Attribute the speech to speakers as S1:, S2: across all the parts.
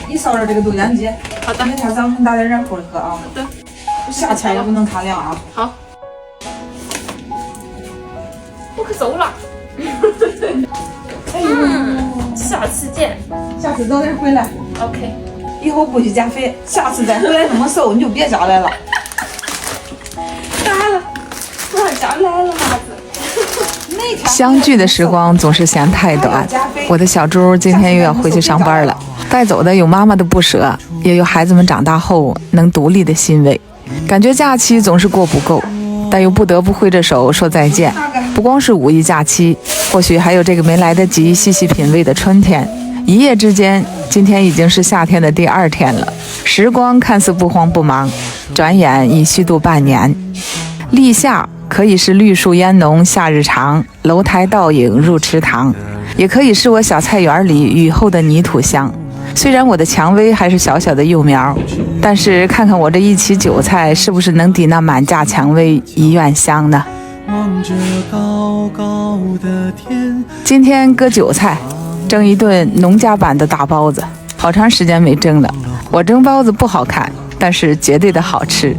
S1: 你烧点这个豆浆机。
S2: 好的。
S1: 每天早晨打点热乎的喝啊。
S2: 好的。
S1: 夏天也不能太凉啊。
S2: 好。我可走了。下次见。
S1: 下次早点回来。
S2: OK。
S1: 以后不许减肥，下次再回来这么瘦，你就别家来了。
S2: 咋了？我家来了妈子。
S3: 相聚的时光总是嫌太短。我的小猪今天又要回去上班了，带走的有妈妈的不舍，也有孩子们长大后能独立的欣慰。感觉假期总是过不够，但又不得不挥着手说再见。不光是五一假期，或许还有这个没来得及细细品味的春天。一夜之间，今天已经是夏天的第2天了。时光看似不慌不忙，转眼已虚度半年。立夏可以是绿树烟浓夏日长，楼台倒影入池塘，也可以是我小菜园里雨后的泥土香。虽然我的蔷薇还是小小的幼苗，但是看看我这一畦韭菜是不是能抵那满架蔷薇一院香呢？今天割韭菜，蒸一顿农家版的大包子，好长时间没蒸了。我蒸包子不好看，但是绝对的好吃。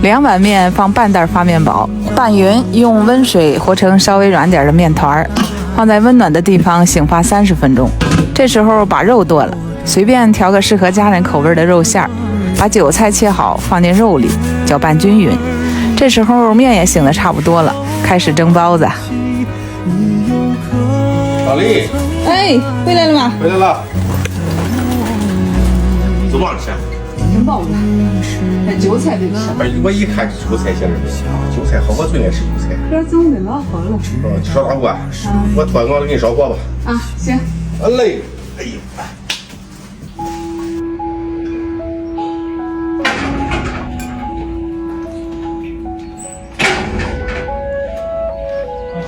S3: 2碗面放半袋发面宝，拌匀用温水和成稍微软点的面团，放在温暖的地方醒发30分钟。这时候把肉剁了，随便调个适合家人口味的肉馅儿，把韭菜切好放进肉里，搅拌均匀。这时候面也醒得差不多了，开始蒸包子。
S4: 老李，
S1: 哎，回来了吗？
S4: 回来了。做嘛吃？
S1: 蒸包子。那韭菜得吃。
S4: 哎，我一看韭菜馅儿的，韭菜好，我最爱吃韭菜。
S1: 这蒸的老好了。
S4: 烧大锅，我端锅给你烧锅吧。
S1: 啊，行。
S4: 嘞，哎呦。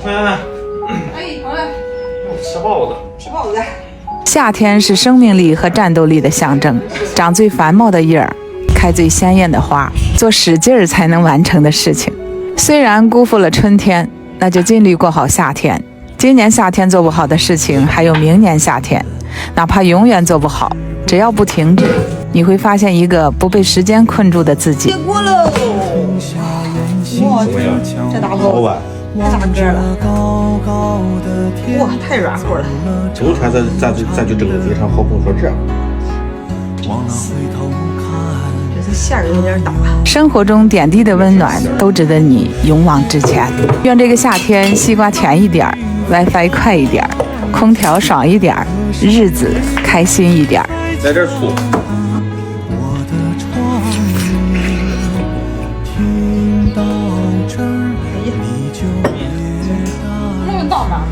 S4: 回来了。
S1: 哎，好嘞。
S4: 吃包子。
S1: 吃包子。
S3: 夏天是生命力和战斗力的象征，长最繁茂的叶儿，开最鲜艳的花，做使劲儿才能完成的事情。虽然辜负了春天，那就尽力过好夏天。今年夏天做不好的事情，还有明年夏天。哪怕永远做不好，只要不停止，你会发现一个不被时间困住的自己。
S1: 结果喽！哇，这大包子太大个了，哇，太软和了。
S4: 冬天咱就蒸的非常好，不说这样。
S1: 这馅儿有点大。
S3: 生活中点滴的温暖都值得你勇往直前。愿这个夏天西瓜甜一点，WiFi 快一点，空调爽一点，日子开心一点。
S4: 来点醋。
S1: 还有倒吗？